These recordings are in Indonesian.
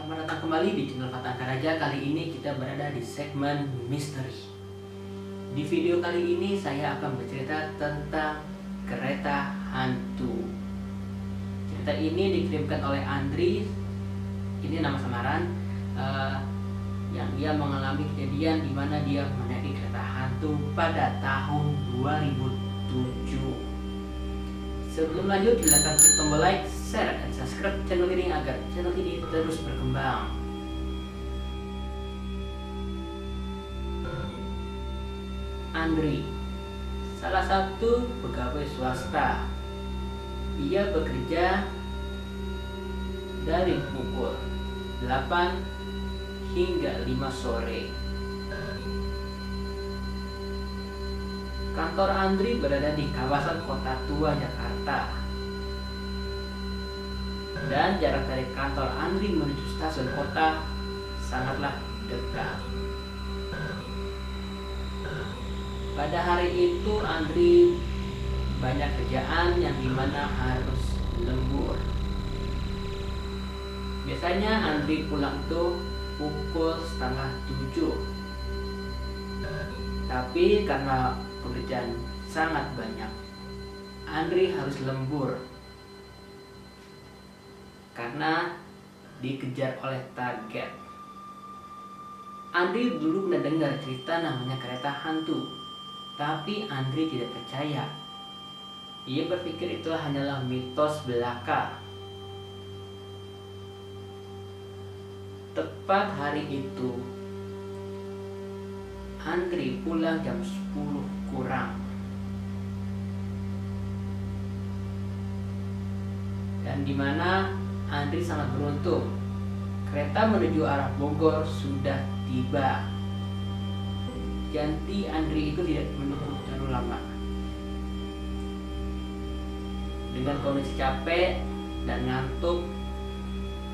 Selamat datang kembali di channel Fatan Karaja. Kali ini kita berada di segmen misteri. Di video kali ini saya akan bercerita tentang kereta hantu. Cerita ini dikirimkan oleh Andri, ini nama samaran, yang dia mengalami kejadian di mana dia menaiki kereta hantu pada tahun 2007. Sebelum lanjut, silakan klik tombol like, share, dan subscribe channel ini agar channel ini terus berkembang. Andri, salah satu pegawai swasta. Ia bekerja dari pukul 8 hingga 5 sore. Kantor Andri berada di kawasan Kota Tua, Jakarta. Dan jarak dari kantor Andri menuju stasiun kota sangatlah dekat. Pada hari itu Andri banyak kerjaan yang dimana harus lembur. Biasanya Andri pulang tuh pukul 6:30. Tapi karena pekerjaan sangat banyak, Andri harus lembur karena dikejar oleh target. Andri dulu pernah dengar cerita namanya kereta hantu, tapi Andri tidak percaya. Ia berpikir itu hanyalah mitos belaka. Tepat hari itu, Andri pulang jam 10 kurang. Dan dimana Andri sangat beruntung, kereta menuju arah Bogor sudah tiba. Jadi Andri itu tidak menunggu terlalu lama. Dengan kondisi capek dan ngantuk,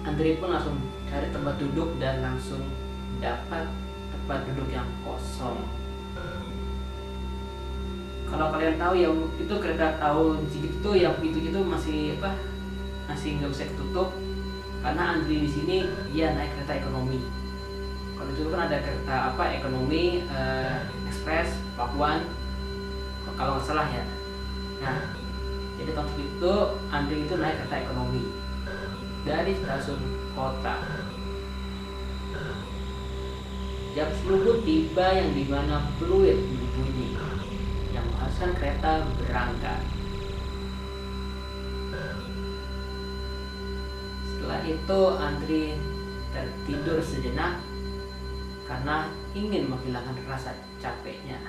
Andri pun langsung cari tempat duduk dan langsung dapat tempat duduk yang kosong. Kalau kalian tahu ya, itu kereta tahun segitu tuh yang pintu masih nggak bisa ditutup, karena Andri di sini dia naik kereta ekonomi. Kalau dulu kan ada kereta ekonomi, ekspres, Pakuan, kalau nggak salah ya. Nah, jadi tahun itu Andri itu naik kereta ekonomi dari stasiun kota. Jam 10 tiba, yang dimana fluid berbunyi yang mengharuskan kereta berangkat. Setelah itu Andri tertidur sejenak karena ingin menghilangkan rasa capeknya.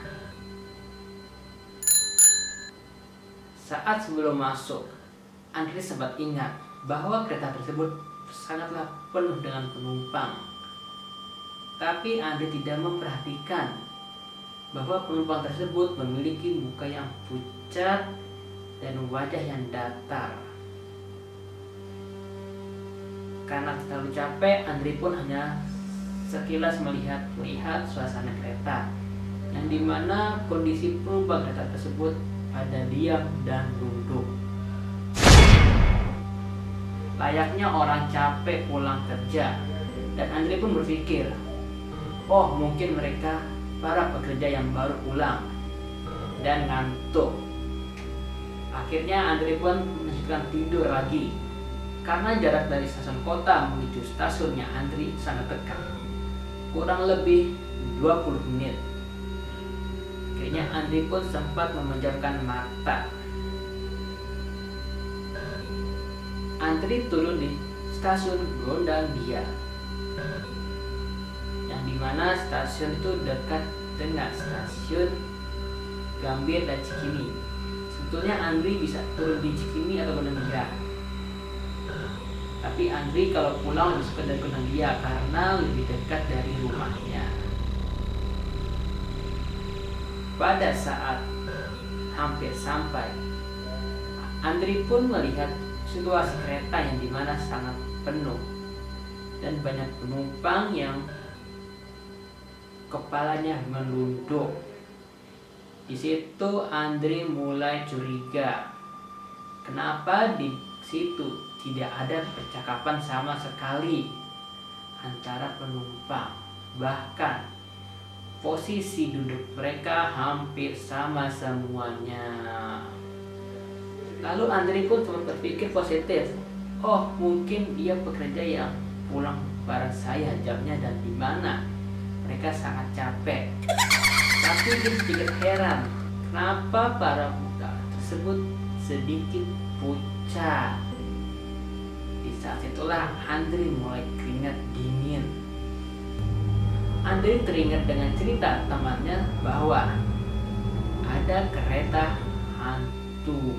Saat sebelum masuk, Andri sempat ingat bahwa kereta tersebut sangatlah penuh dengan penumpang. Tapi Andri tidak memperhatikan bahwa penumpang tersebut memiliki muka yang pucat dan wajah yang datar. Karena terlalu capek, Andri pun hanya sekilas melihat suasana kereta, yang dimana kondisi penumpang kereta tersebut pada diam dan duduk, layaknya orang capek pulang kerja. Dan Andri pun berpikir, oh mungkin mereka para pekerja yang baru pulang dan ngantuk. Akhirnya Andri pun melanjutkan tidur lagi, karena jarak dari stasiun kota menuju stasiunnya Andri sangat dekat, kurang lebih 20 menit. Akhirnya Andri pun sempat memejamkan mata. Andri turun di stasiun Gondangdia, yang dimana stasiun itu dekat dengan stasiun Gambir dan Cikini. Sebetulnya Andri bisa turun di Cikini atau Gondangdia, tapi Andri kalau pulang lebih suka dari Gondangdia karena lebih dekat dari rumahnya. Pada saat hampir sampai, Andri pun melihat situasi kereta yang dimana sangat penuh dan banyak penumpang yang kepalanya menunduk. Di situ Andri mulai curiga, kenapa di situ tidak ada percakapan sama sekali. antara penumpang. Bahkan posisi duduk mereka hampir sama semuanya. Lalu Andri pun sempat berpikir positif. Oh, mungkin dia pekerja yang pulang bareng saya jamnya dan di mana. Mereka sangat capek. Tapi dia sedikit heran, kenapa para muka tersebut sedikit pucat. Di saat itulah Andri mulai keringat dingin. Andri teringat dengan cerita temannya bahwa ada kereta hantu.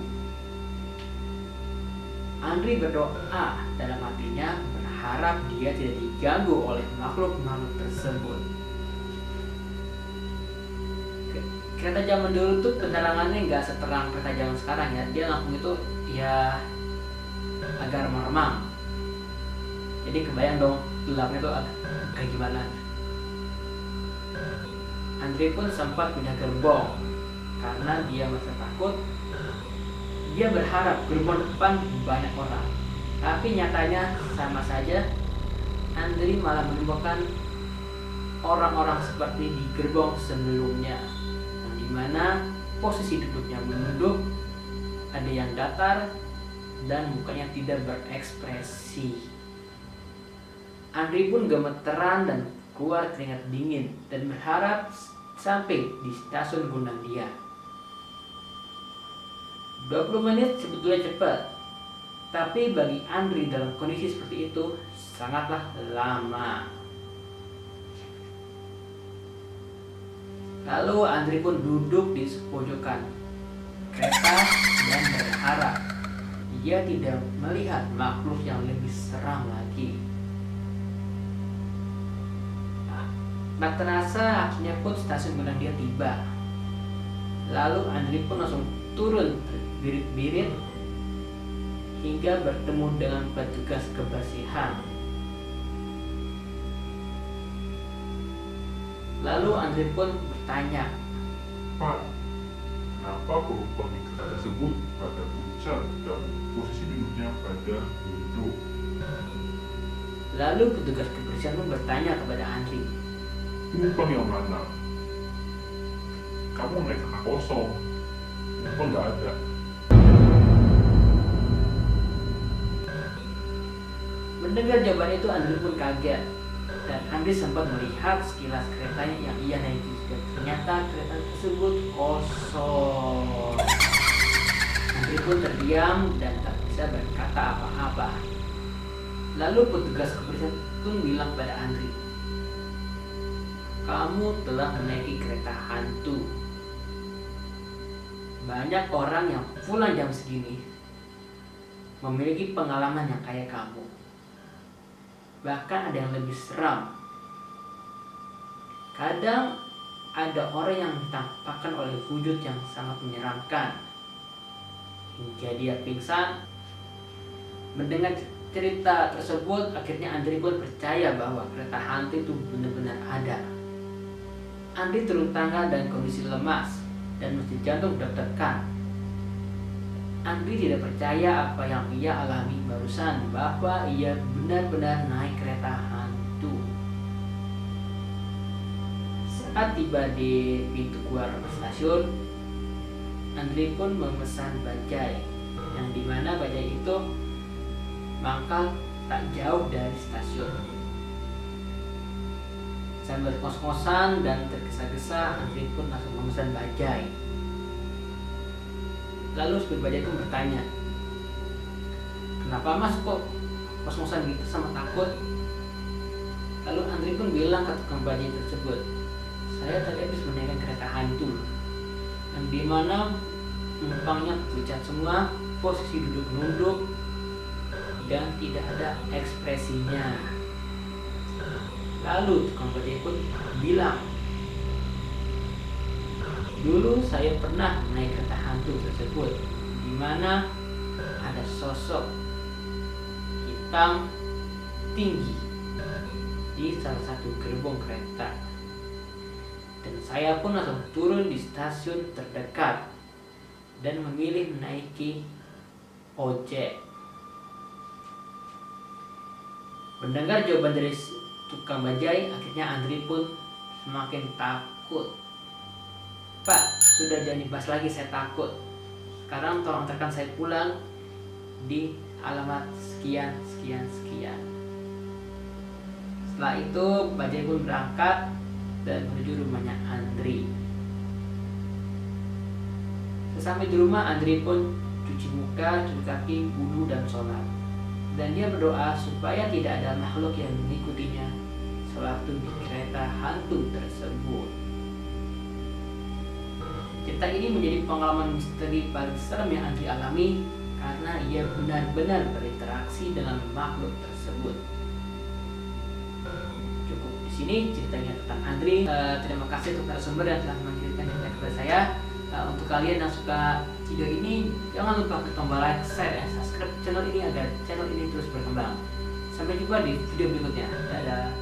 Andri berdoa dalam hatinya, berharap dia tidak diganggu oleh makhluk-makhluk tersebut. Kereta zaman dulu tuh penerangannya nggak seterang kereta zaman sekarang ya. Dia lampu itu ya agak remang-remang. Jadi kebayang dong gelapnya tuh kayak gimana. Andri pun sempat pindah gerbong karena dia masih takut. Dia berharap gerbong depan banyak orang, tapi nyatanya sama saja. Andri malah menemukan orang-orang seperti di gerbong sebelumnya, yang dimana posisi duduknya menunduk, ada yang datar, dan mukanya tidak berekspresi. Andri pun gemeteran dan keluar keringat dingin dan berharap sampai di stasiun Gondangdia. 20 menit sebetulnya cepat, tapi bagi Andri dalam kondisi seperti itu sangatlah lama. Lalu Andri pun duduk di pojokan kereta dan berharap dia tidak melihat makhluk yang lebih seram lagi. Tak terasa akhirnya pun stasiun Gondangdia tiba. Lalu Andri pun langsung turun terbirit-birit hingga bertemu dengan petugas kebersihan. Lalu Andri pun bertanya, Pak, kenapa penumpang di kereta tersebut pada pucat dan posisi duduknya pada duduk? Lalu petugas kebersihan pun bertanya kepada Andri, Penumpang yang mana? Kamu naik kereta kosong, penumpang nggak ada. Mendengar jawaban itu Andri pun kaget, dan Andri sempat melihat sekilas keretanya yang ia naiki. Ternyata kereta tersebut kosong. Andri pun terdiam dan tak bisa berkata apa-apa. Lalu petugas kebersihan pun bilang pada Andri, kamu telah menaiki kereta hantu. Banyak orang yang pulang jam segini memiliki pengalaman yang kayak kamu. Bahkan ada yang lebih seram. Kadang ada orang yang ditampakkan oleh wujud yang sangat menyeramkan hingga dia pingsan. Mendengar cerita tersebut, akhirnya Andri pun percaya bahwa kereta hantu itu benar-benar ada. Andri turun tangga dan kondisi lemas dan mesin jantung deg-degan. Andri tidak percaya apa yang ia alami barusan, bahwa ia benar-benar naik kereta hantu. Saat tiba di pintu keluar stasiun, Andri pun memesan bajai, yang dimana bajai itu mangkal tak jauh dari stasiun. Sambil kos-kosan dan tergesa-gesa, Andri pun langsung memesan bajai. Lalu supir bajai pun bertanya, kenapa mas kok kos-kosan gitu sama takut? Lalu Andri pun bilang ke tukang bajai tersebut, saya tadi habis menaikkan kereta hantu, yang dimana penumpangnya pucat semua, posisi duduk nunduk, dan tidak ada ekspresinya. Lalu tukang bajai pun bilang, dulu saya pernah naik kereta hantu tersebut, di mana ada sosok hitam tinggi di salah satu gerbong kereta, dan saya pun langsung turun di stasiun terdekat dan memilih menaiki ojek. Mendengar jawaban dari tukang bajai, akhirnya Andri pun semakin takut. Pak, sudah jangan dibahas lagi, saya takut. Sekarang tolong antarkan saya pulang di alamat sekian sekian sekian. Setelah itu bajai pun berangkat dan menuju rumahnya Andri. Sesampai di rumah, Andri pun cuci muka, cuci kaki, wudu dan sholat. Dan dia berdoa supaya tidak ada makhluk yang mengikutinya sewaktu di kereta hantu tersebut. Cerita ini menjadi pengalaman misteri paling serem yang Andri alami karena ia benar-benar berinteraksi dengan makhluk tersebut. Cukup di sini ceritanya tentang Andri. Terima kasih untuk narasumber yang telah mengirimkan cerita kepada saya. Untuk kalian yang suka video ini, jangan lupa klik tombol like, share, dan subscribe channel ini agar channel ini terus berkembang. Sampai jumpa di video berikutnya. Dadah.